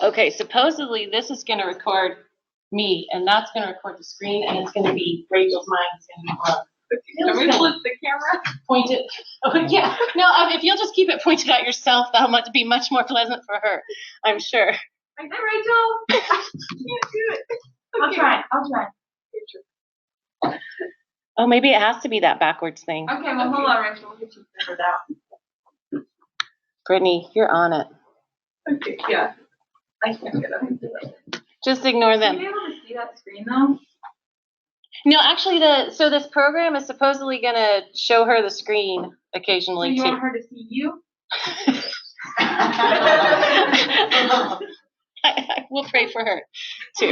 Okay, supposedly this is going to record me, and that's going to record the screen, and it's going to be Rachel's mind. It's going to be blank. Can we flip the camera? Point it. Oh, yeah. No, if you'll just keep it pointed at yourself, that'll be much more pleasant for her, I'm sure. Like that, Rachel? I can't do it. Okay. I'll try. Oh, maybe it has to be that backwards thing. Okay, well, hold on, Rachel. We'll get you figured out. Brittany, you're on it. Okay, yeah. I can't get up. Just ignore them. Are you able to see that screen, though? No, actually, so this program is supposedly going to show her the screen occasionally, so you too. want her to see you? We'll pray for her, too.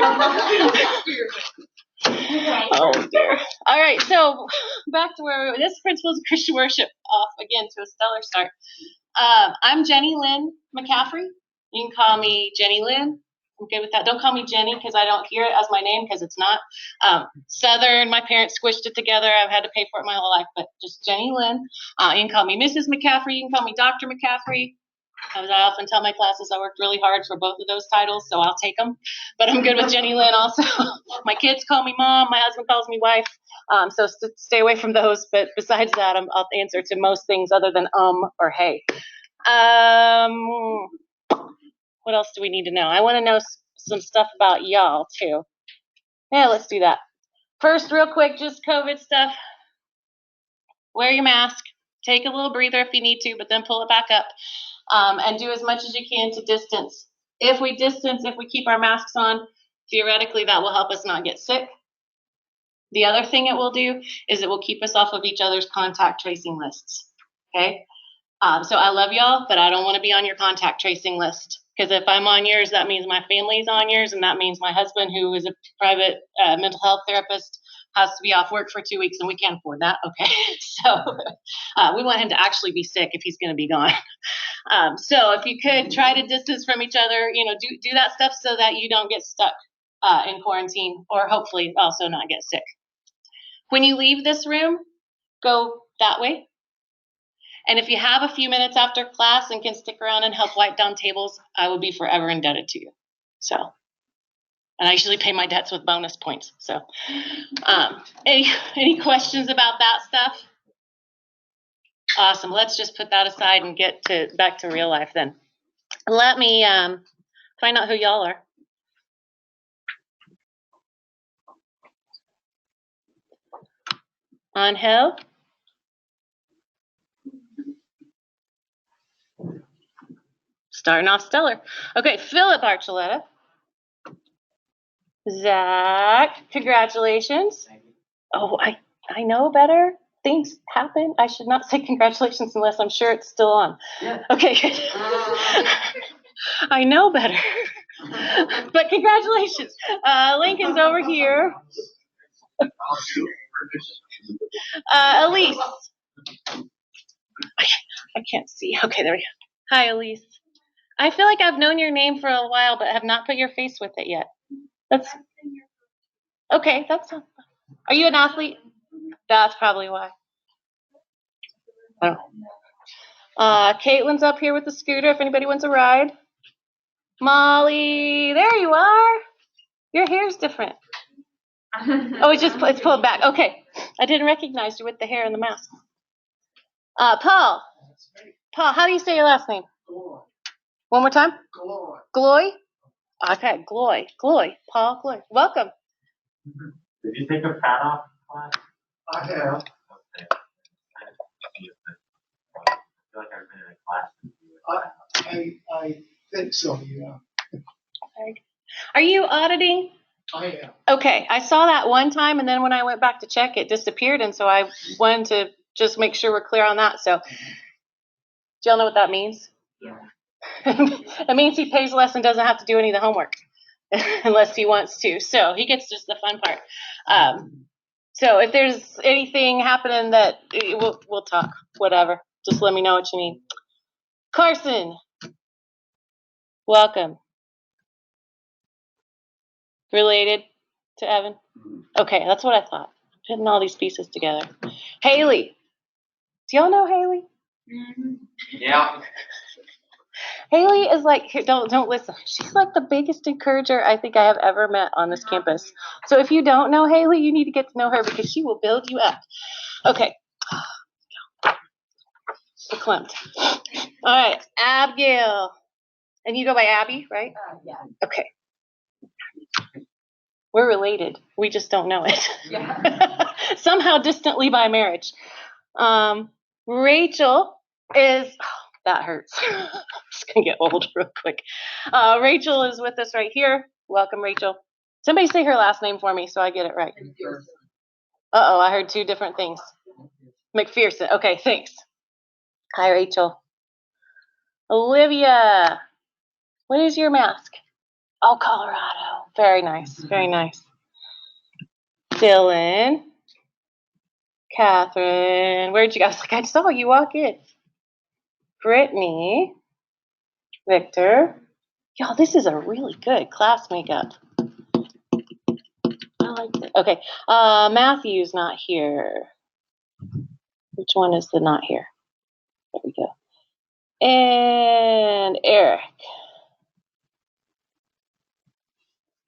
Oh, dear. All right, so back to where this Principles of Christian Worship, off again to a stellar start. I'm Jenny Lynn McCaffrey. You can call me Jenny Lynn. I'm good with that. Don't call me Jenny because I don't hear it as my name because it's not. Southern, my parents squished it together. I've had to pay for it my whole life, but just Jenny Lynn. You can call me Mrs. McCaffrey. You can call me Dr. McCaffrey. As I often tell my classes, I worked really hard for both of those titles, so I'll take them. But I'm good with Jenny Lynn also. My kids call me mom. My husband calls me wife. So stay away from those. But besides that, I'll answer to most things other than or hey. What else do we need to know? I want to know some stuff about y'all, too. Yeah, let's do that. First, real quick, just COVID stuff. Wear your mask. Take a little breather if you need to, but then pull it back up. And do as much as you can to distance. If we keep our masks on, theoretically, that will help us not get sick. The other thing it will do is it will keep us off of each other's contact tracing lists. Okay? So I love y'all, but I don't want to be on your contact tracing list. Because if I'm on yours, that means my family's on yours, and that means my husband, who is a private mental health therapist, has to be off work for 2 weeks, and we can't afford that. Okay, so we want him to actually be sick if he's going to be gone. So if you could try to distance from each other, do that stuff so that you don't get stuck in quarantine, or hopefully also not get sick. When you leave this room, go that way. And if you have a few minutes after class and can stick around and help wipe down tables, I will be forever indebted to you. So, and I usually pay my debts with bonus points. So, any questions about that stuff? Awesome. Let's just put that aside and get back to real life then. Let me find out who y'all are. Angel. Starting off stellar. Okay, Philip Archuleta. Zach, congratulations. Oh, I know better. Things happen. I should not say congratulations unless I'm sure it's still on. Yeah. Okay, good. I know better. But congratulations. Lincoln's over here. Elise. I can't see. Okay, there we go. Hi, Elise. I feel like I've known your name for a while, but have not put your face with it yet. That's okay. Are you an athlete? That's probably why. Oh. Caitlin's up here with the scooter. If anybody wants a ride. Molly, there you are. Your hair's different. Oh, it's pulled back. Okay, I didn't recognize you with the hair and the mask. Paul, how do you say your last name? Gloy. One more time. Gloy. Gloy. Okay, Gloy. Paul Gloy. Welcome. Did you take a pad off class? I have. Okay. I feel like I've been in a class. I think so, yeah. Are you auditing? I am. Okay, I saw that one time, and then when I went back to check, it disappeared, and so I wanted to just make sure we're clear on that. So, do y'all know what that means? Yeah. It means he pays less and doesn't have to do any of the homework unless he wants to. So he gets just the fun part. So if there's anything happening that we'll talk, whatever. Just let me know what you need. Carson, welcome. Related to Evan? Okay, that's what I thought. Putting all these pieces together. Haley. Do y'all know Haley? Mm-hmm. Yeah. Haley is like, don't listen. She's like the biggest encourager I think I have ever met on this campus. So if you don't know Haley, you need to get to know her because she will build you up. Okay. Verklempt. All right, Abigail. And you go by Abby, right? Yeah. Okay. We're related. We just don't know it. Yeah. Somehow distantly by marriage. Rachel is, that hurts. It's going to get old real quick. Rachel is with us right here. Welcome, Rachel. Somebody say her last name for me so I get it right. Uh-oh, I heard two different things. McPherson. Okay, thanks. Hi, Rachel. Olivia. What is your mask? Oh, Colorado. Very nice. Very nice. Dylan. Catherine. Where'd you guys? Like, I saw you walk in. Brittany. Victor. Y'all, this is a really good class makeup. I like it. Okay. Matthew's not here. Which one is the not here? There we go. And Eric.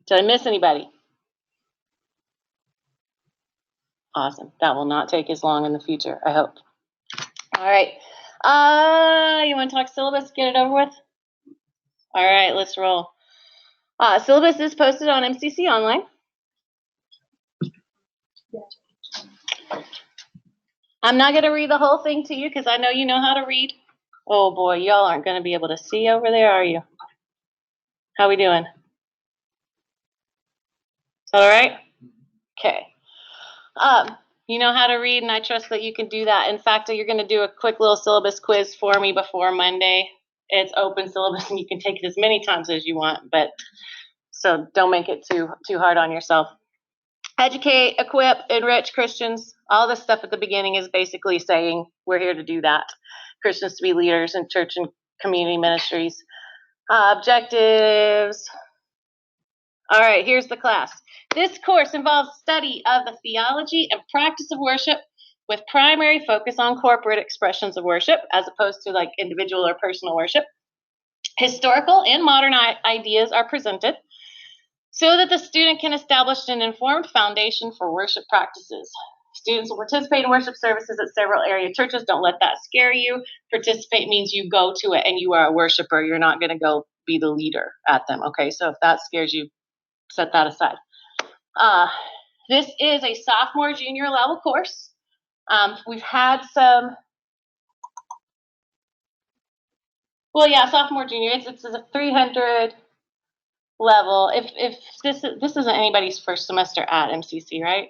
Did I miss anybody? Awesome. That will not take as long in the future, I hope. All right. You want to talk syllabus? Get it over with? All right, let's roll. Syllabus is posted on MCC Online. I'm not going to read the whole thing to you because I know you know how to read. Oh boy, y'all aren't going to be able to see over there, are you? How we doing? Is that all right? Okay. You know how to read, and I trust that you can do that. In fact, you're going to do a quick little syllabus quiz for me before Monday. It's open syllabus, and you can take it as many times as you want, but so don't make it too hard on yourself. Educate, equip, enrich Christians. All this stuff at the beginning is basically saying we're here to do that. Christians to be leaders in church and community ministries. Objectives. All right, here's the class. This course involves study of the theology and practice of worship with primary focus on corporate expressions of worship as opposed to like individual or personal worship. Historical and modern ideas are presented so that the student can establish an informed foundation for worship practices. Students will participate in worship services at several area churches. Don't let that scare you. Participate means you go to it and you are a worshiper. You're not going to go be the leader at them, okay? So if that scares you, set that aside. This is a sophomore, junior level course. We've had some, sophomore, junior. It's a 300 level. If this isn't anybody's first semester at MCC, right?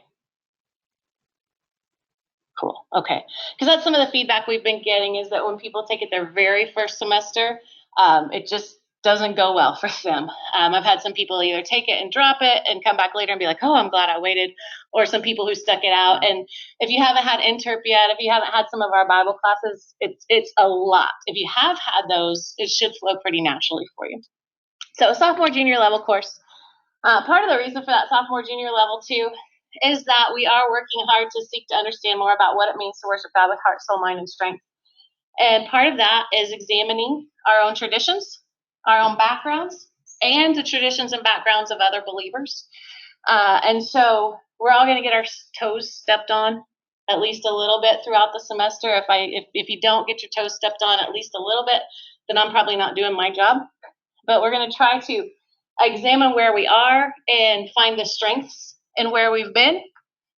Cool. Okay. Because that's some of the feedback we've been getting is that when people take it their very first semester, it just doesn't go well for them. I've had some people either take it and drop it and come back later and be like, oh, I'm glad I waited. Or some people who stuck it out. And if you haven't had interp yet, if you haven't had some of our Bible classes, it's a lot. If you have had those, it should flow pretty naturally for you. So sophomore, junior level course. Part of the reason for that sophomore, junior level too is that we are working hard to seek to understand more about what it means to worship God with heart, soul, mind, and strength. And part of that is examining our own traditions, our own backgrounds, and the traditions and backgrounds of other believers. And so we're all going to get our toes stepped on at least a little bit throughout the semester. If you don't get your toes stepped on at least a little bit, then I'm probably not doing my job. But we're going to try to examine where we are and find the strengths in where we've been,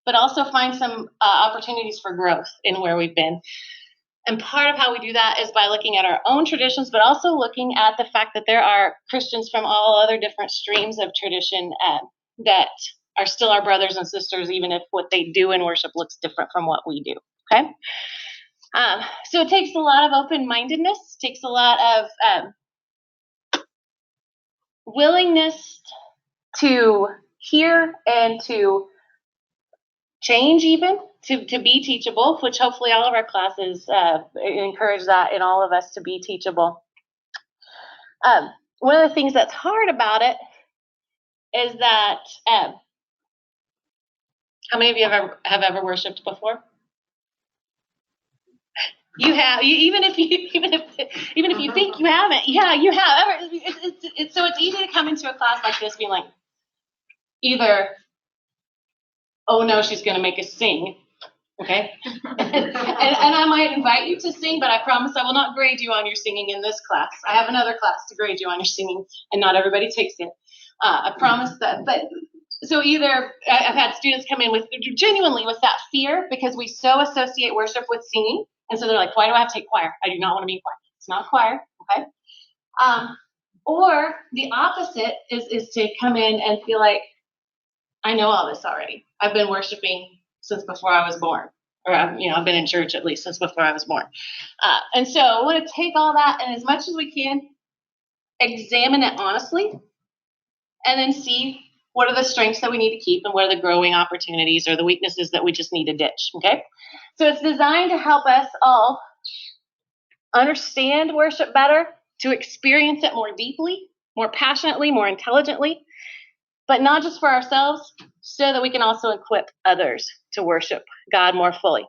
but also find some opportunities for growth in where we've been. And part of how we do that is by looking at our own traditions, but also looking at the fact that there are Christians from all other different streams of tradition that are still our brothers and sisters, even if what they do in worship looks different from what we do. Okay? So it takes a lot of open-mindedness, takes a lot of willingness to hear and to change, even to be teachable, which hopefully all of our classes encourage that in all of us to be teachable. One of the things that's hard about it is that how many of you have ever worshipped before? You have, even if you think you haven't, yeah, you have. So it's easy to come into a class like this being like, either, oh no, she's going to make us sing, okay? and I might invite you to sing, but I promise I will not grade you on your singing in this class. I have another class to grade you on your singing, and not everybody takes it. I promise that. But so either I've had students come in with genuinely with that fear because we so associate worship with singing, and so they're like, "Why do I have to take choir? I do not want to be in choir. It's not choir, okay?" Or the opposite is to come in and feel like, I know all this already. I've been worshiping since before I was born, or I've been in church at least since before I was born. And so I want to take all that and as much as we can, examine it honestly, and then see what are the strengths that we need to keep and what are the growing opportunities or the weaknesses that we just need to ditch. Okay, so it's designed to help us all understand worship better, to experience it more deeply, more passionately, more intelligently, but not just for ourselves, so that we can also equip others to worship God more fully.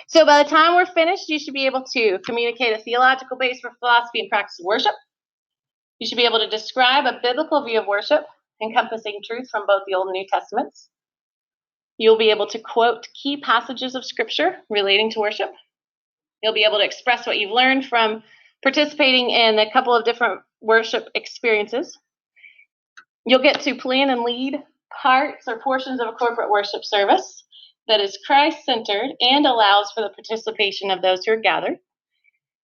So by the time we're finished, you should be able to communicate a theological base for philosophy and practice of worship. You should be able to describe a biblical view of worship, encompassing truth from both the Old and New Testaments. You'll be able to quote key passages of Scripture relating to worship. You'll be able to express what you've learned from participating in a couple of different worship experiences. You'll get to plan and lead parts or portions of a corporate worship service that is Christ-centered and allows for the participation of those who are gathered.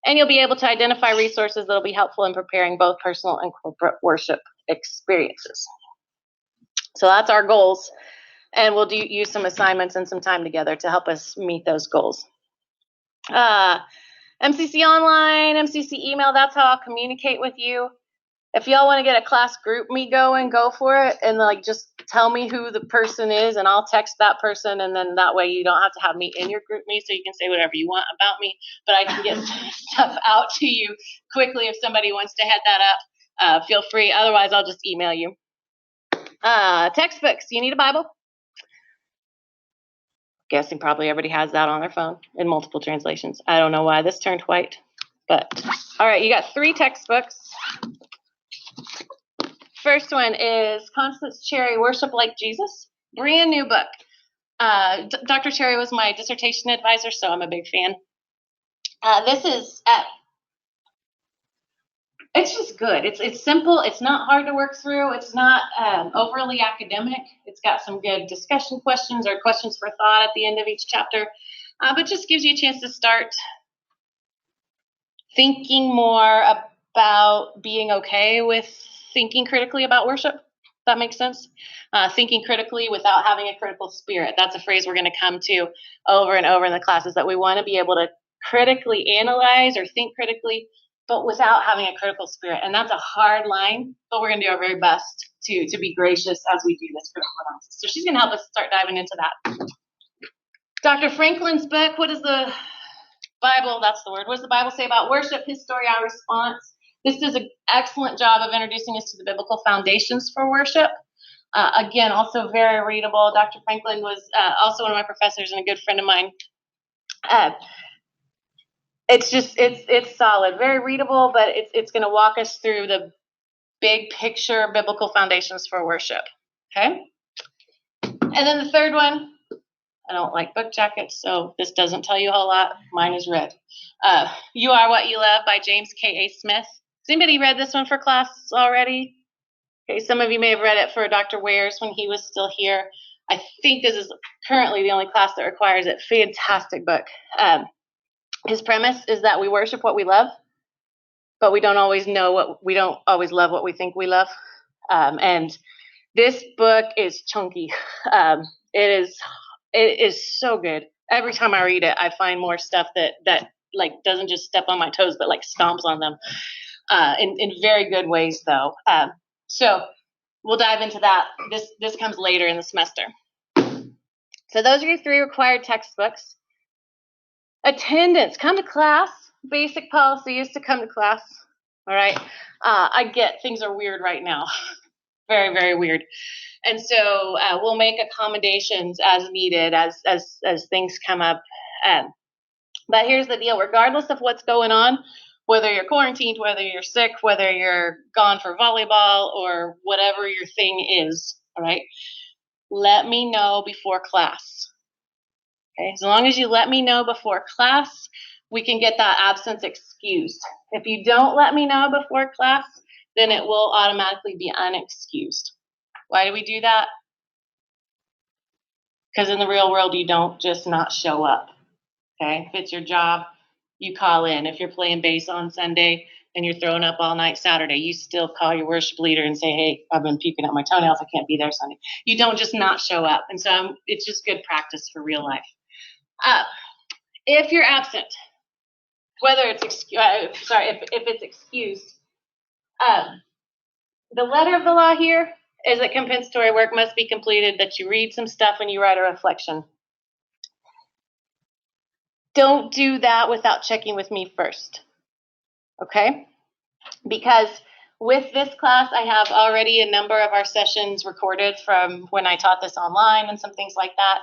And you'll be able to identify resources that will be helpful in preparing both personal and corporate worship experiences. So that's our goals. And we'll use some assignments and some time together to help us meet those goals. MCC Online, MCC email, that's how I'll communicate with you. If y'all want to get a class group me going, go for it. And just tell me who the person is and I'll text that person. And then that way you don't have to have me in your group me, so you can say whatever you want about me. But I can get stuff out to you quickly if somebody wants to head that up. Feel free. Otherwise, I'll just email you. Textbooks. You need a Bible? Guessing probably everybody has that on their phone in multiple translations. I don't know why this turned white. But all right, you got 3 textbooks. First one is Constance Cherry, Worship Like Jesus. Brand new book. Dr. Cherry was my dissertation advisor, so I'm a big fan. This is, it's just good. It's simple. It's not hard to work through. It's not overly academic. It's got some good discussion questions or questions for thought at the end of each chapter, but just gives you a chance to start thinking more about being okay with thinking critically about worship. That makes sense? Thinking critically without having a critical spirit. That's a phrase we're going to come to over and over in the classes, that we want to be able to critically analyze or think critically, but without having a critical spirit. And that's a hard line, but we're going to do our very best to be gracious as we do this critical analysis. So she's going to help us start diving into that. Dr. Franklin's book, What is the Bible? That's the word. What does the Bible say about worship? His story, our response. This does an excellent job of introducing us to the biblical foundations for worship. Again, also very readable. Dr. Franklin was also one of my professors and a good friend of mine. It's solid, very readable, but it's going to walk us through the big picture biblical foundations for worship. Okay? And then the third one, I don't like book jackets, so this doesn't tell you a whole lot. Mine is red. You Are What You Love by James K.A. Smith. Has anybody read this one for class already? Okay, some of you may have read it for Dr. Wares when he was still here. I think this is currently the only class that requires it. Fantastic book. His premise is that we worship what we love, but we don't always love what we think we love. And this book is chunky. It is so good. Every time I read it, I find more stuff that like doesn't just step on my toes, but like stomps on them in very good ways, though. So we'll dive into that. This comes later in the semester. So those are your 3 required textbooks. Attendance. Come to class. Basic policy is to come to class. All right. I get things are weird right now. Very, very weird. And so we'll make accommodations as needed as things come up. But here's the deal, regardless of what's going on, whether you're quarantined, whether you're sick, whether you're gone for volleyball or whatever your thing is, all right, let me know before class. Okay, as long as you let me know before class, we can get that absence excused. If you don't let me know before class, then it will automatically be unexcused. Why do we do that? Because in the real world, you don't just not show up. Okay, if it's your job, you call in. If you're playing bass on Sunday and you're throwing up all night Saturday, you still call your worship leader and say, hey, I've been puking at my toenails. I can't be there Sunday. You don't just not show up. And so it's just good practice for real life. If you're absent, whether it's if it's excused, the letter of the law here is that compensatory work must be completed, that you read some stuff and you write a reflection. Don't do that without checking with me first, okay? Because with this class, I have already a number of our sessions recorded from when I taught this online and some things like that.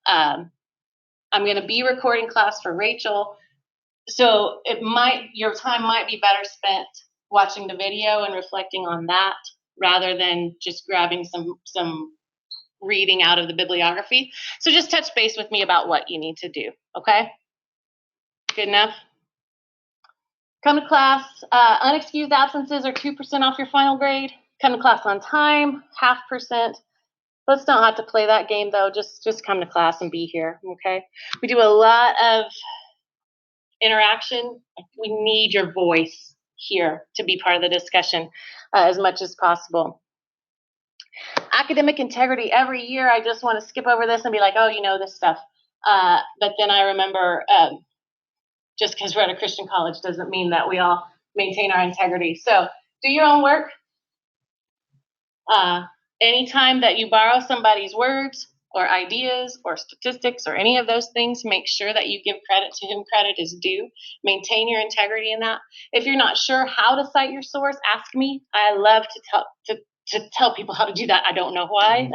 I'm going to be recording class for Rachel, so your time might be better spent watching the video and reflecting on that rather than just grabbing some reading out of the bibliography. So just touch base with me about what you need to do, okay? Good enough? Come to class. Unexcused absences are 2% off your final grade. Come to class on time, 0.5%. Let's not have to play that game, though. Just come to class and be here, okay? We do a lot of interaction. We need your voice here to be part of the discussion as much as possible. Academic integrity. Every year, I just want to skip over this and be like, oh, you know this stuff. But then I remember just because we're at a Christian college doesn't mean that we all maintain our integrity. So do your own work. Anytime that you borrow somebody's words or ideas or statistics or any of those things, make sure that you give credit to whom credit is due. Maintain your integrity in that. If you're not sure how to cite your source, ask me. I love to tell people how to do that. I don't know why,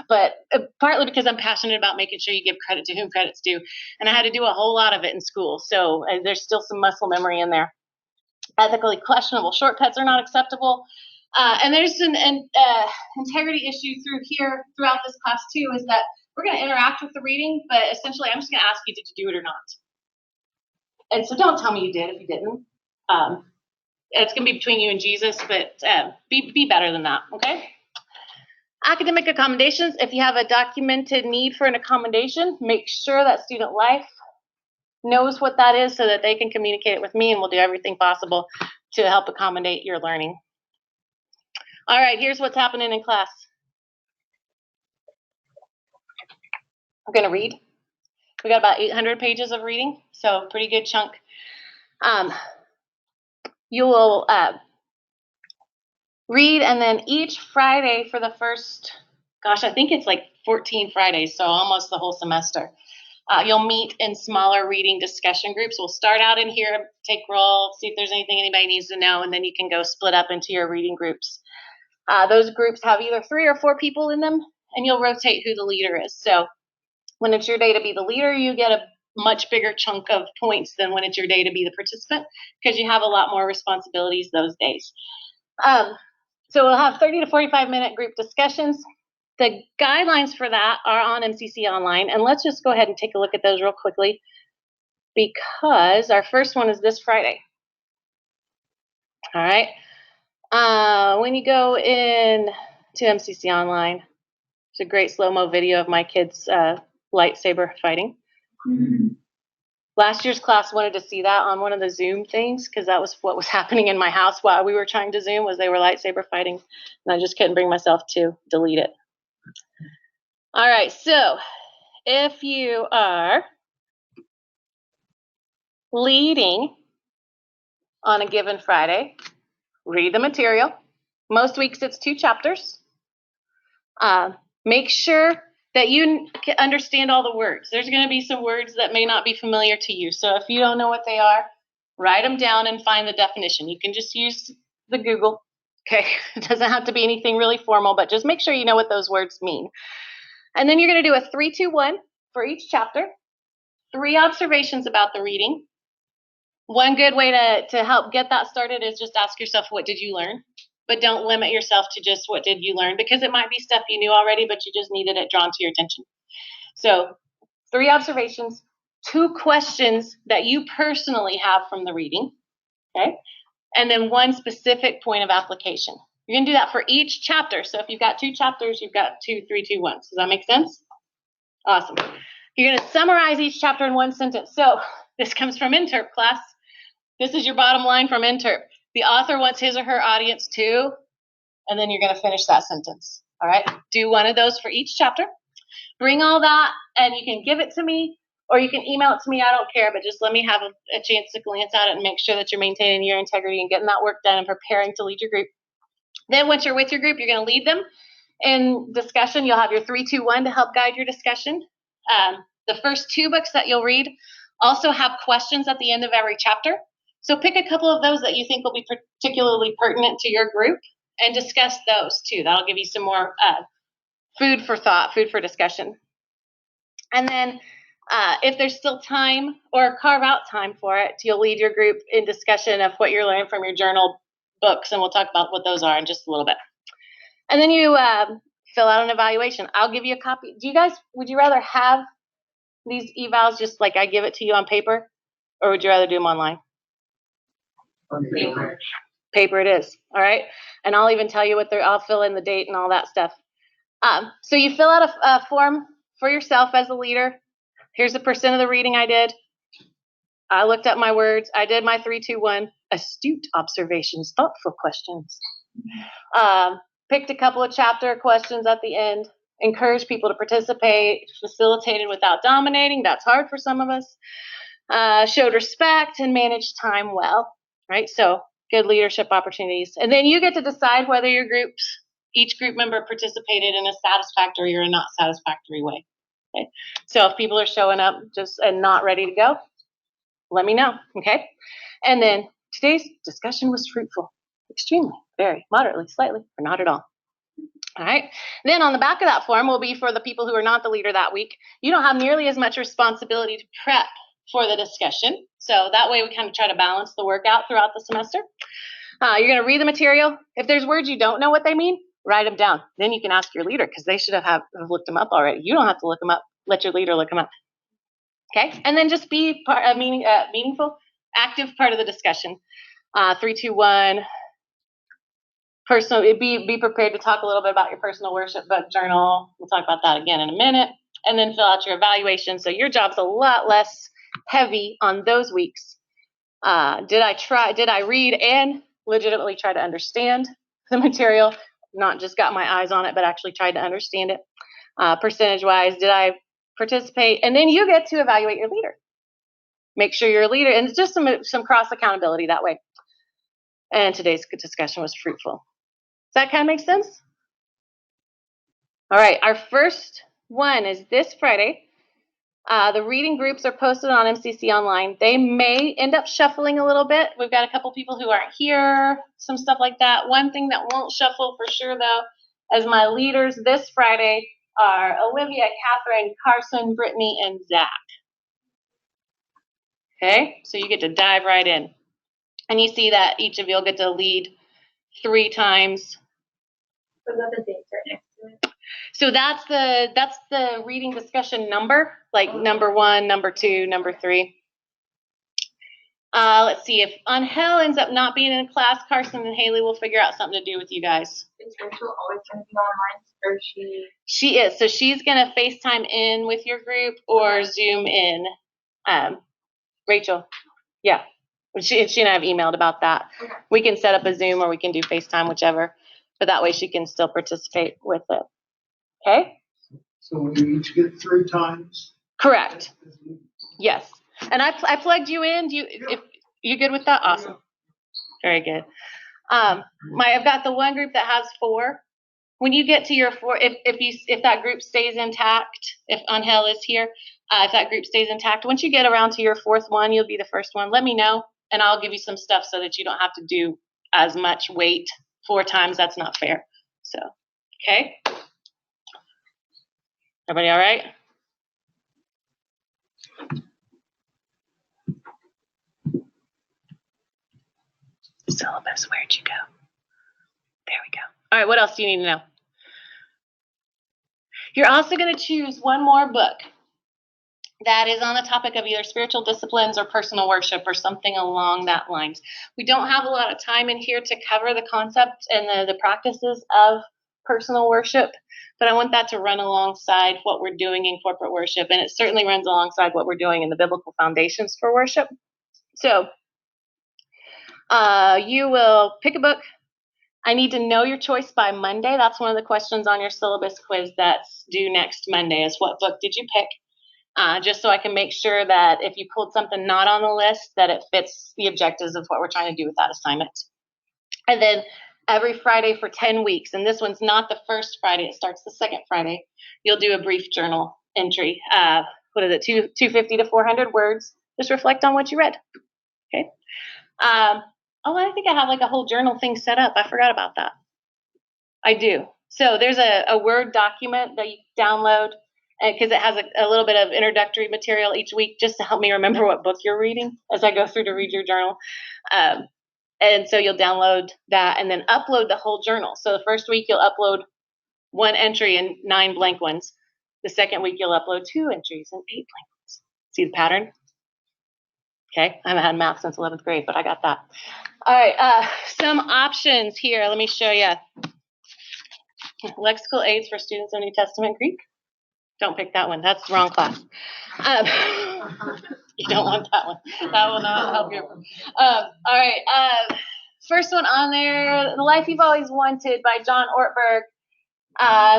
but partly because I'm passionate about making sure you give credit to whom credit's due. And I had to do a whole lot of it in school. So there's still some muscle memory in there. Ethically questionable shortcuts are not acceptable. And there's an integrity issue throughout this class too, is that we're going to interact with the reading, but essentially I'm just going to ask you, did you do it or not? And so don't tell me you did if you didn't. It's going to be between you and Jesus, but be better than that, okay? Academic accommodations. If you have a documented need for an accommodation, make sure that student life knows what that is so that they can communicate it with me, and we'll do everything possible to help accommodate your learning. All right, here's what's happening in class. I'm going to read. We got about 800 pages of reading, so pretty good chunk. You will read, and then each Friday for the first, I think it's like 14 Fridays, so almost the whole semester. You'll meet in smaller reading discussion groups. We'll start out in here, take roll, see if there's anything anybody needs to know, and then you can go split up into your reading groups. Those groups have either 3 or 4 people in them, and you'll rotate who the leader is. So when it's your day to be the leader, you get a much bigger chunk of points than when it's your day to be the participant, because you have a lot more responsibilities those days. So we'll have 30 to 45-minute group discussions. The guidelines for that are on MCC Online, and let's just go ahead and take a look at those real quickly, because our first one is this Friday. All right. When you go in to MCC Online, it's a great slow-mo video of my kids lightsaber fighting. Mm-hmm. Last year's class wanted to see that on one of the Zoom things, because that was what was happening in my house while we were trying to Zoom, was they were lightsaber fighting, and I just couldn't bring myself to delete it. All right, so if you are leading on a given Friday, read the material. Most weeks it's 2 chapters. Make sure that you understand all the words. There's going to be some words that may not be familiar to you. So if you don't know what they are, write them down and find the definition. You can just use the Google. Okay, it doesn't have to be anything really formal, but just make sure you know what those words mean. And then you're going to do a 3-2-1 for each chapter. 3 observations about the reading. One good way to help get that started is just ask yourself, what did you learn? But don't limit yourself to just what did you learn, because it might be stuff you knew already, but you just needed it drawn to your attention. So 3 observations, 2 questions that you personally have from the reading, okay? And then 1 specific point of application. You're going to do that for each chapter. So if you've got 2 chapters, you've got 2, 3, 2, 1. Does that make sense? Awesome. You're going to summarize each chapter in 1 sentence. So this comes from Interp class. This is your bottom line from Interp. The author wants his or her audience to, and then you're going to finish that sentence. All right? Do 1 of those for each chapter. Bring all that, and you can give it to me, or you can email it to me. I don't care, but just let me have a chance to glance at it and make sure that you're maintaining your integrity and getting that work done and preparing to lead your group. Then once you're with your group, you're going to lead them in discussion. You'll have your 3, 2, 1 to help guide your discussion. The first 2 books that you'll read also have questions at the end of every chapter. So pick a couple of those that you think will be particularly pertinent to your group and discuss those too. That'll give you some more food for thought, food for discussion. And then if there's still time, or carve out time for it, you'll lead your group in discussion of what you're learning from your journal books, and we'll talk about what those are in just a little bit. And then you fill out an evaluation. I'll give you a copy. Would you rather have these evals just like I give it to you on paper, or would you rather do them online? Paper. Paper it is. All right. And I'll even tell you I'll fill in the date and all that stuff. So you fill out a form for yourself as a leader. Here's the percent of the reading I did. I looked up my words. I did my 3, 2, 1. Astute observations, thoughtful questions. Picked a couple of chapter questions at the end. Encouraged people to participate. Facilitated without dominating. That's hard for some of us. Showed respect and managed time well. Right? So good leadership opportunities. And then you get to decide whether each group member participated in a satisfactory or a not satisfactory way. Okay? So if people are showing up and not ready to go, let me know. Okay? And then today's discussion was fruitful. Extremely, very, moderately, slightly, or not at all. All right. Then on the back of that form will be for the people who are not the leader that week. You don't have nearly as much responsibility to prep for the discussion. So that way we kind of try to balance the work out throughout the semester. You're going to read the material. If there's words you don't know what they mean, write them down. Then you can ask your leader, because they should have looked them up already. You don't have to look them up. Let your leader look them up. Okay? And then just be meaningful, active part of the discussion. 3, 2, 1. Personal. Be prepared to talk a little bit about your personal worship book journal. We'll talk about that again in a minute. And then fill out your evaluation. So your job's a lot less heavy on those weeks. Did I read and legitimately try to understand the material? Not just got my eyes on it, but actually tried to understand it. Percentage-wise, did I participate? And then you get to evaluate your leader. Make sure you're a leader. And it's just some cross-accountability that way. And today's discussion was fruitful. Does that kind of make sense? All right, our first one is this Friday. The reading groups are posted on MCC Online. They may end up shuffling a little bit. We've got a couple people who aren't here, some stuff like that. One thing that won't shuffle for sure, though, as my leaders this Friday are Olivia, Catherine, Carson, Brittany, and Zach. Okay, so you get to dive right in. And you see that each of you will get to lead 3 times. So that the dates are next to it. So that's the reading discussion number, like number 1, number 2, number 3. Let's see, if Angel ends up not being in class, Carson and Haley will figure out something to do with you guys. Is Rachel always going to be online, or is she? She is. So she's going to FaceTime in with your group or Zoom in. Rachel, yeah. She and I have emailed about that. Okay. We can set up a Zoom or we can do FaceTime, whichever. But that way she can still participate with it. Okay? So we each get 3 times? Correct. Yes. And I plugged you in. If you good with that? Awesome. Very good. I've got the one group that has 4. When you get to your 4, if that group stays intact, if Angel is here, if that group stays intact, once you get around to your 4th one, you'll be the first one. Let me know, and I'll give you some stuff so that you don't have to do as much weight 4 times. That's not fair. So, okay. Everybody all right? Syllabus, where'd you go? There we go. All right, what else do you need to know? You're also going to choose one more book that is on the topic of either spiritual disciplines or personal worship or something along that lines. We don't have a lot of time in here to cover the concept and the practices of personal worship, but I want that to run alongside what we're doing in corporate worship, and it certainly runs alongside what we're doing in the biblical foundations for worship. So you will pick a book. I need to know your choice by Monday. That's one of the questions on your syllabus quiz that's due next Monday is what book did you pick? Just so I can make sure that if you pulled something not on the list, that it fits the objectives of what we're trying to do with that assignment. And then every Friday for 10 weeks, and this one's not the first Friday, it starts the second Friday, you'll do a brief journal entry. What is it, 250 to 400 words. Just reflect on what you read. Okay. I think I have like a whole journal thing set up. I forgot about that. I do. So there's a Word document that you download because it has a little bit of introductory material each week just to help me remember what book you're reading as I go through to read your journal. And so you'll download that and then upload the whole journal. So the first week you'll upload 1 entry and 9 blank ones. The second week you'll upload 2 entries and 8 blank ones. See the pattern? Okay, I haven't had math since 11th grade, but I got that. All right, some options here. Let me show you. Lexical aids for students of New Testament Greek. Don't pick that one. That's the wrong class. You don't want that one. That will not help you. All right, first one on there, The Life You've Always Wanted by John Ortberg.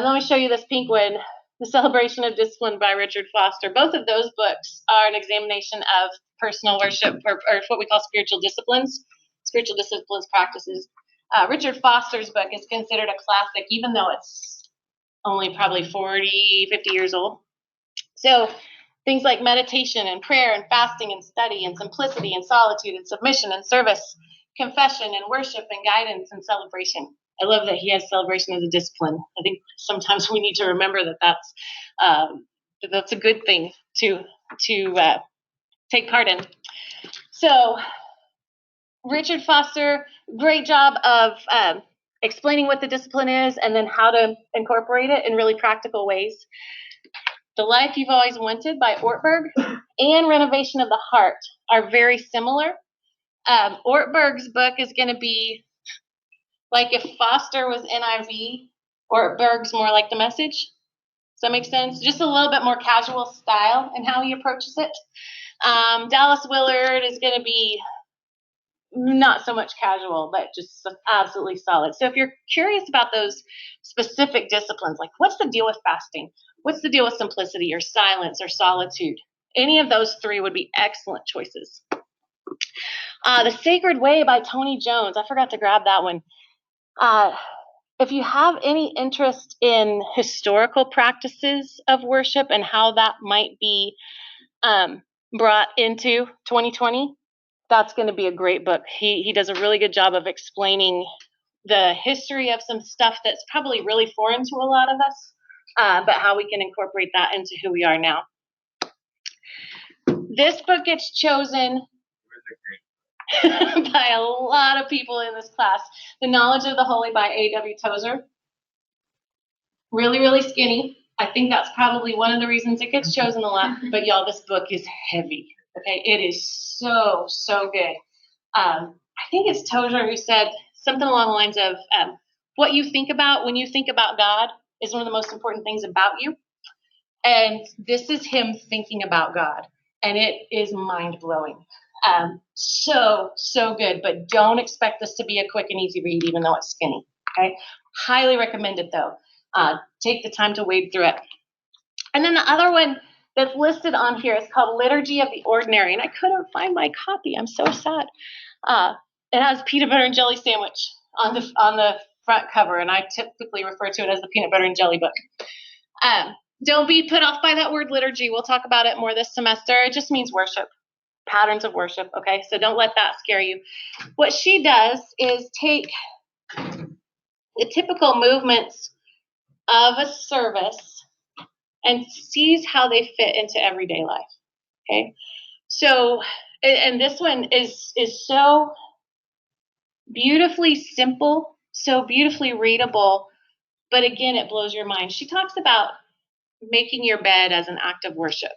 Let me show you this pink one, The Celebration of Discipline by Richard Foster. Both of those books are an examination of personal worship or what we call spiritual disciplines practices. Richard Foster's book is considered a classic, even though it's only probably 40, 50 years old. So things like meditation and prayer and fasting and study and simplicity and solitude and submission and service, confession and worship and guidance and celebration. I love that he has celebration as a discipline. I think sometimes we need to remember that that's a good thing to take part in. So Richard Foster, great job of explaining what the discipline is and then how to incorporate it in really practical ways. The Life You've Always Wanted by Ortberg and Renovation of the Heart are very similar. Ortberg's book is going to be like if Foster was NIV, Ortberg's more like the Message. Does that make sense? Just a little bit more casual style in how he approaches it. Dallas Willard is going to be not so much casual, but just absolutely solid. So if you're curious about those specific disciplines, like what's the deal with fasting? What's the deal with simplicity or silence or solitude? Any of those 3 would be excellent choices. The Sacred Way by Tony Jones. I forgot to grab that one. If you have any interest in historical practices of worship and how that might be brought into 2020, that's going to be a great book. He does a really good job of explaining the history of some stuff that's probably really foreign to a lot of us, but how we can incorporate that into who we are now. This book gets chosen by a lot of people in this class. The Knowledge of the Holy by A.W. Tozer. Really, really skinny. I think that's probably one of the reasons it gets chosen a lot. But y'all, this book is heavy. Okay, it is so, so good. I think it's Tozer who said something along the lines of what you think about when you think about God is one of the most important things about you. And this is him thinking about God. And it is mind-blowing. So, so good. But don't expect this to be a quick and easy read, even though it's skinny. Okay, highly recommended, though. Take the time to wade through it. And then the other one that's listed on here is called Liturgy of the Ordinary. And I couldn't find my copy. I'm so sad. It has peanut butter and jelly sandwich on the front cover, and I typically refer to it as the peanut butter and jelly book. Don't be put off by that word liturgy. We'll talk about it more this semester. It just means worship, patterns of worship, okay? So don't let that scare you. What she does is take the typical movements of a service and sees how they fit into everyday life, okay? So, and this one is so Beautifully simple, so beautifully readable, but again, it blows your mind. She talks about making your bed as an act of worship.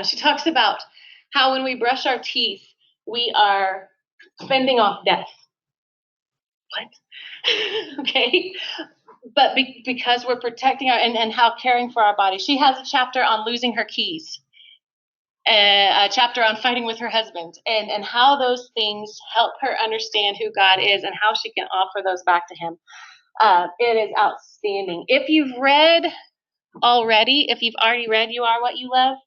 She talks about how when we brush our teeth, we are fending off death. What? Okay. But because we're protecting our, and how caring for our body. She has a chapter on losing her keys, a chapter on fighting with her husband, and how those things help her understand who God is and how she can offer those back to him. It is outstanding. If you've read already, if you've already read You Are What You Love,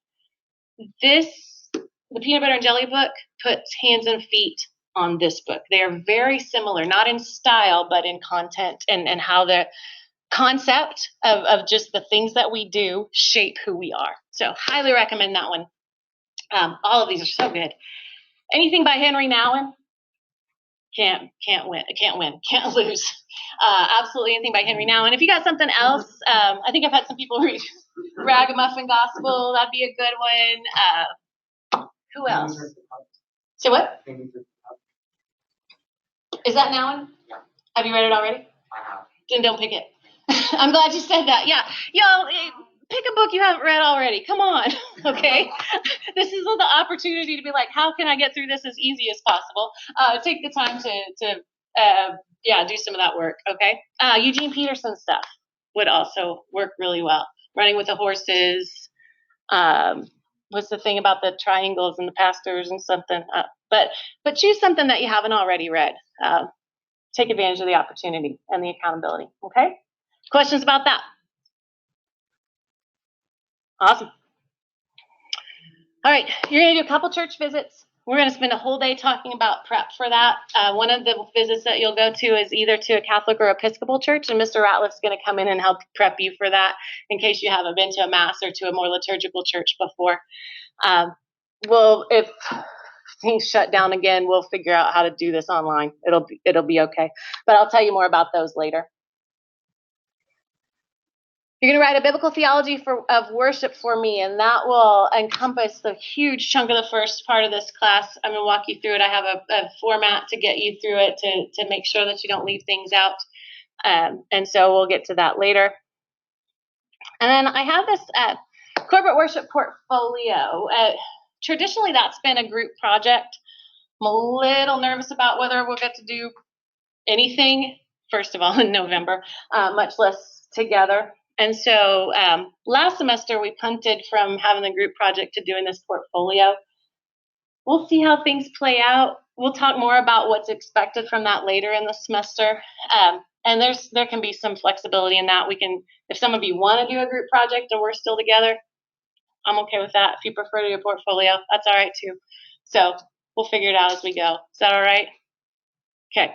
the peanut butter and jelly book puts hands and feet on this book. They are very similar, not in style, but in content and how the concept of just the things that we do shape who we are. So highly recommend that one. All of these are so good. Anything by Henry Nouwen, can't lose. Absolutely anything by Henry Nouwen. If you got something else, I think I've had some people read Ragamuffin Gospel. That'd be a good one. Who else? So what? Is that Nouwen? Yeah. Have you read it already? I have. Then don't pick it. I'm glad you said that. Yeah. Pick a book you haven't read already. Come on. Okay. This is the opportunity to be like, how can I get through this as easy as possible? Take the time to do some of that work. Okay. Eugene Peterson's stuff would also work really well. Running with the Horses. What's the thing about the triangles and the pastors and something? But choose something that you haven't already read. Take advantage of the opportunity and the accountability. Okay. Questions about that? Awesome. All right, you're going to do a couple church visits. We're going to spend a whole day talking about prep for that. One of the visits that you'll go to is either to a Catholic or Episcopal church, and Mr. Ratliff's going to come in and help prep you for that in case you haven't been to a Mass or to a more liturgical church before. If things shut down again, we'll figure out how to do this online. It'll be okay. But I'll tell you more about those later. You're going to write a biblical theology of worship for me, and that will encompass the huge chunk of the first part of this class. I'm going to walk you through it. I have a format to get you through it to make sure that you don't leave things out. And so we'll get to that later. And then I have this corporate worship portfolio. Traditionally, that's been a group project. I'm a little nervous about whether we'll get to do anything, first of all, in November, much less together. And so last semester, we punted from having the group project to doing this portfolio. We'll see how things play out. We'll talk more about what's expected from that later in the semester. And there can be some flexibility in that. We can, if some of you want to do a group project and we're still together, I'm okay with that. If you prefer to do a portfolio, that's all right too. So we'll figure it out as we go. Is that all right? Okay.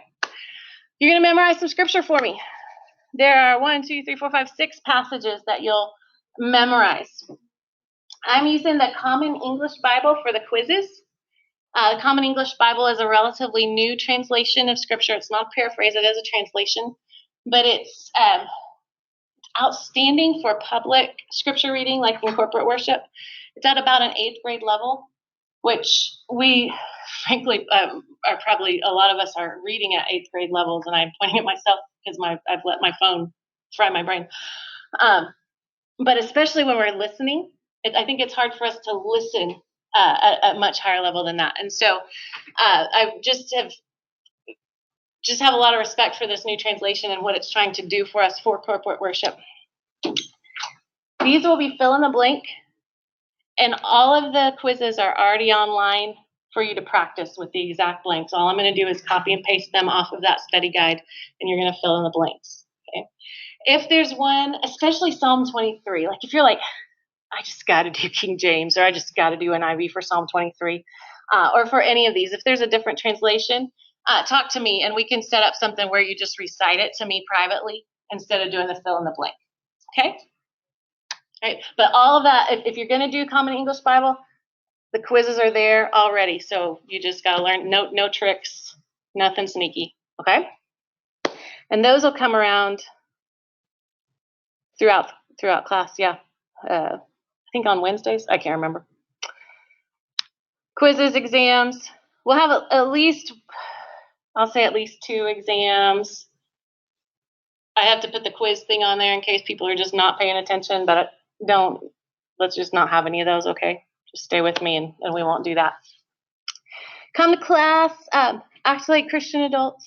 You're going to memorize some scripture for me. There are 6 passages that you'll memorize. I'm using the Common English Bible for the quizzes. The Common English Bible is a relatively new translation of scripture. It's not a paraphrase, it is a translation, but it's outstanding for public scripture reading, like in corporate worship. It's at about an 8th grade level, which we, frankly, are probably, a lot of us are reading at 8th grade levels, and I'm pointing at myself because I've let my phone fry my brain. But especially when we're listening, I think it's hard for us to listen at a much higher level than that. And so I just have a lot of respect for this new translation and what it's trying to do for us for corporate worship. These will be fill in the blank, and all of the quizzes are already online for you to practice with the exact blanks. All I'm going to do is copy and paste them off of that study guide, and you're going to fill in the blanks. Okay. If there's one, especially Psalm 23, like if you're like, I just got to do King James, or I just got to do NIV for Psalm 23, or for any of these, if there's a different translation, talk to me, and we can set up something where you just recite it to me privately instead of doing the fill in the blank. Okay? All right. But all of that, if you're going to do Common English Bible, the quizzes are there already, so you just got to learn. No tricks, nothing sneaky. Okay? And those will come around throughout class. Yeah. I think on Wednesdays. I can't remember. Quizzes, exams. We'll have at least, I'll say at least 2 exams. I have to put the quiz thing on there in case people are just not paying attention, but let's just not have any of those, okay? Just stay with me and we won't do that. Come to class, act like Christian adults.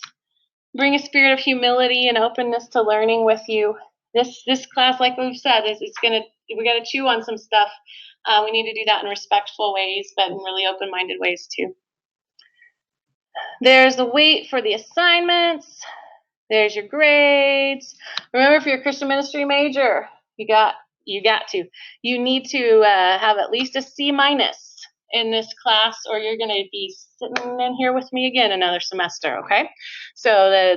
Bring a spirit of humility and openness to learning with you. This class, like we've said, we got to chew on some stuff. We need to do that in respectful ways, but in really open-minded ways too. There's the weight for the assignments. There's your grades. Remember, if you're a Christian ministry major, you need to have at least a C- in this class, or you're going to be sitting in here with me again another semester, okay? So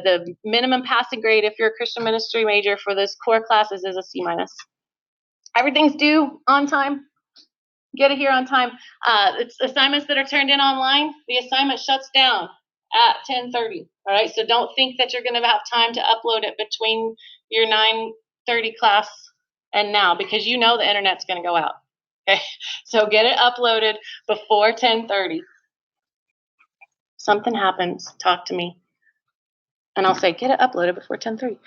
the minimum passing grade if you're a Christian ministry major for this core classes is a C-. Everything's due on time. Get it here on time. It's assignments that are turned in online. The assignment shuts down at 10:30. All right, so don't think that you're going to have time to upload it between your 9:30 class and now, because you know the internet's going to go out. Okay, so get it uploaded before 10:30. Something happens, talk to me, and I'll say get it uploaded before 10:30.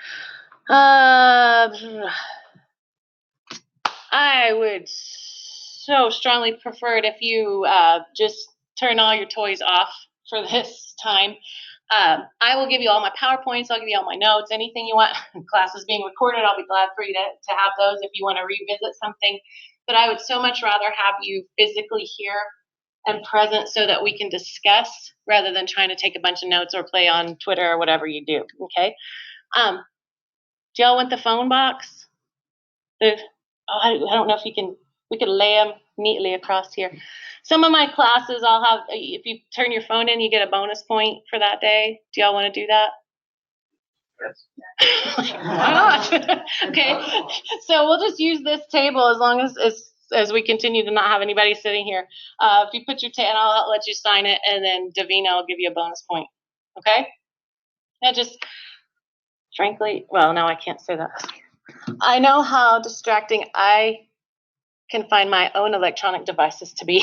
I would so strongly prefer it if you just turn all your toys off for this time. I will give you all my PowerPoints. I'll give you all my notes, anything you want. Class is being recorded. I'll be glad for you to have those if you want to revisit something. But I would so much rather have you physically here and present so that we can discuss rather than trying to take a bunch of notes or play on Twitter or whatever you do, okay? Do y'all want the phone box? I don't know if we could lay them neatly across here. Some of my classes I'll have, if you turn your phone in, you get a bonus point for that day. Do y'all want to do that? Yes. Why not? Okay, so we'll just use this table as long as we continue to not have anybody sitting here. If you put your and I'll let you sign it, and then Davina will give you a bonus point. Okay? Now just, frankly, well, no, I can't say that. I know how distracting I can find my own electronic devices to be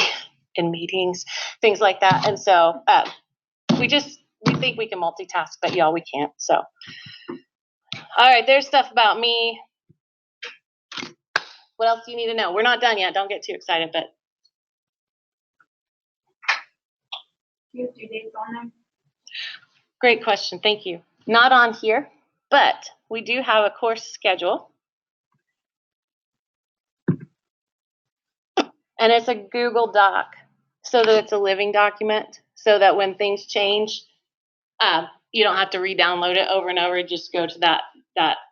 in meetings, things like that. And so we think we can multitask, but y'all, we can't. So, all right, there's stuff about me. What else do you need to know? We're not done yet. Don't get too excited, but. Do you have due dates on there? Great question. Thank you. Not on here, but we do have a course schedule. And it's a Google Doc so that it's a living document so that when things change, you don't have to re-download it over and over. Just go to that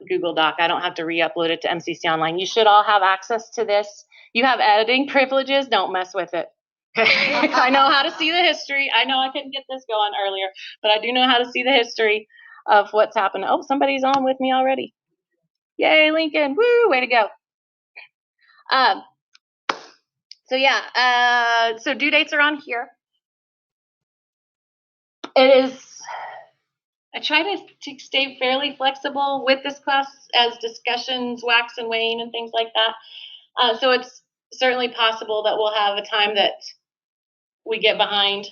Google Doc. I don't have to re-upload it to MCC Online. You should all have access to this. You have editing privileges. Don't mess with it. I know how to see the history. I know I couldn't get this going earlier, but I do know how to see the history of what's happened. Oh, somebody's on with me already. Yay, Lincoln. Woo, way to go. So yeah, so due dates are on here. I try to stay fairly flexible with this class as discussions wax and wane and things like that. So it's certainly possible that we'll have a time that we get behind.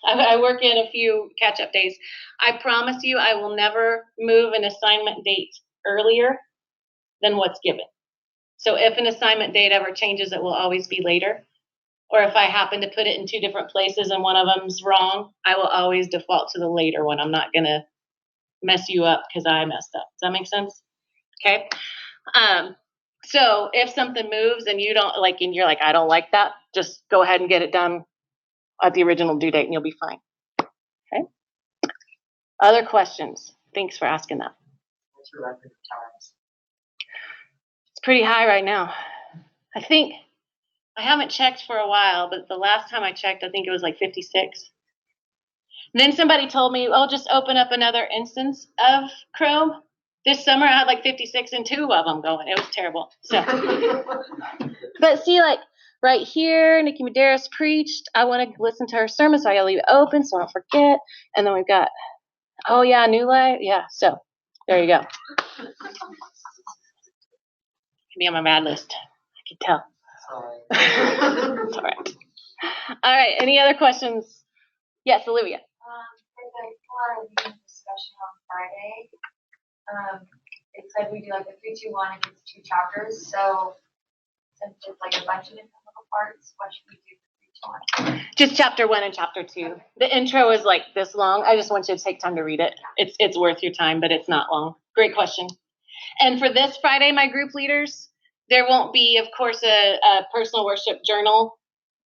I work in a few catch-up days. I promise you I will never move an assignment date earlier than what's given. So if an assignment date ever changes, it will always be later. Or if I happen to put it in 2 different places and one of them's wrong, I will always default to the later one. I'm not going to mess you up because I messed up. Does that make sense? Okay. So if something moves and you don't like, and you're like, I don't like that, just go ahead and get it done at the original due date and you'll be fine. Okay. Other questions? Thanks for asking that. What's your record times? It's pretty high right now. I think I haven't checked for a while, but the last time I checked, I think it was like 56. And then somebody told me, oh, just open up another instance of Chrome. This summer I had like 56 and 2 of them going. It was terrible. So, but see, like right here, Nikki Medeiros preached. I want to listen to her sermon, so I gotta leave it open so I don't forget. And then we've got, oh yeah, New Life. Yeah, so there you go. Be on my bad list. I can tell. It's all right. All right. Any other questions? Yes, Olivia. For reading discussion on Friday. It said we do like a 3-2-1 and it's 2 chapters. So since it's like a bunch of different little parts, what should we do for 3-2-1? Just chapter 1 and chapter 2. The intro is like this long. I just want you to take time to read it. It's worth your time, but it's not long. Great question. And for this Friday, my group leaders, there won't be, of course, a personal worship journal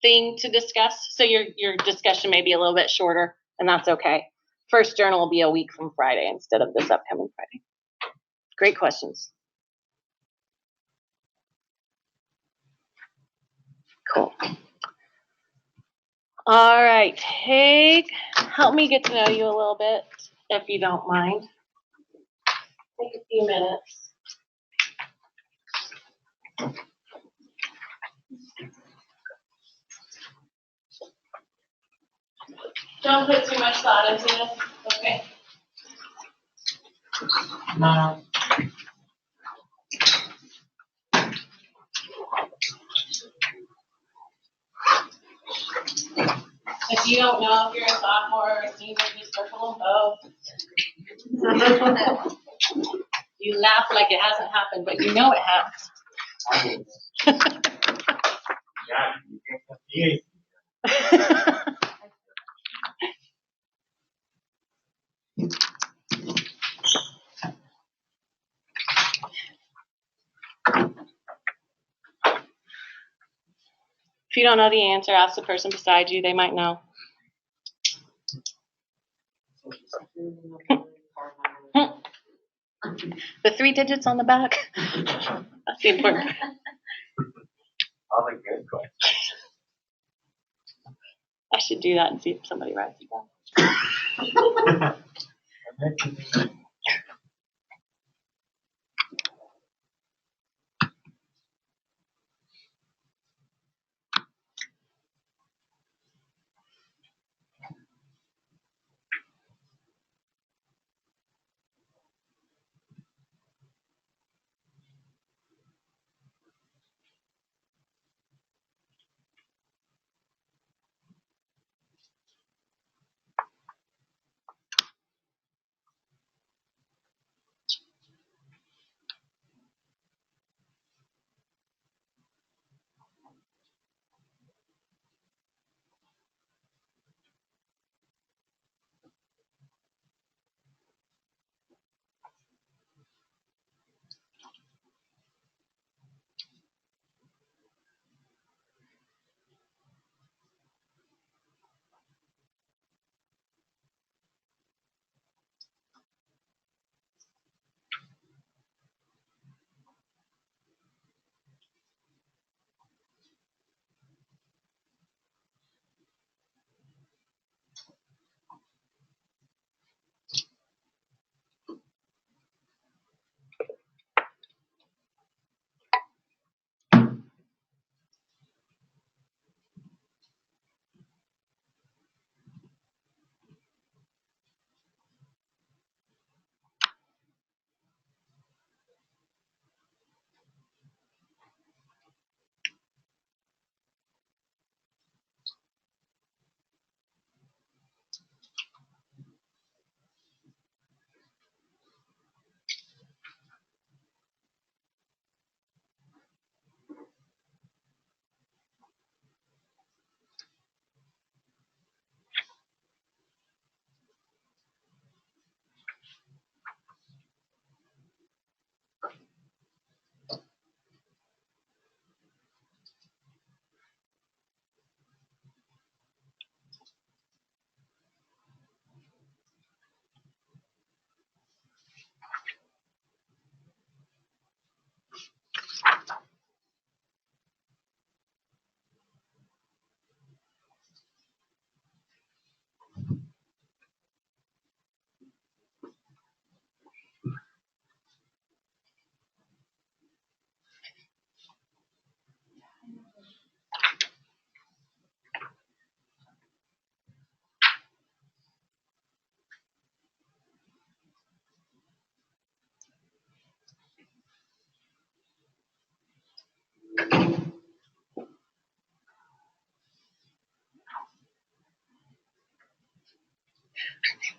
thing to discuss. So your discussion may be a little bit shorter, and that's okay. First journal will be a week from Friday instead of this upcoming Friday. Great questions. Cool. All right, help me get to know you a little bit, if you don't mind. Take a few minutes. Don't put too much thought into this. Okay. No. If you don't know if you're a sophomore or a senior, just circle them both. You laugh like it hasn't happened, but you know it has. Yeah, you can't put the If you don't know the answer, ask the person beside you. They might know. The 3 digits on the back. That's the important. All the good questions. I should do that and see if somebody writes it down.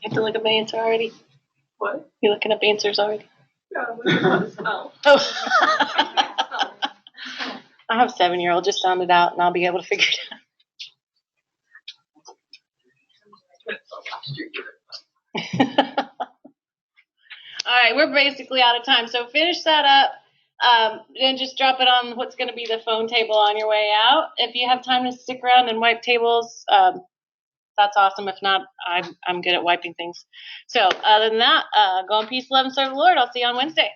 You have to look up answer already. What? You looking up answers already? Yeah, I'm looking how to spell. Oh. I have a 7-year-old. Just sound it out, and I'll be able to figure it out. All right, we're basically out of time. So finish that up. Then just drop it on what's going to be the phone table on your way out. If you have time to stick around and wipe tables, that's awesome. If not, I'm good at wiping things. So other than that, go in peace, love, and serve the Lord. I'll see you on Wednesday.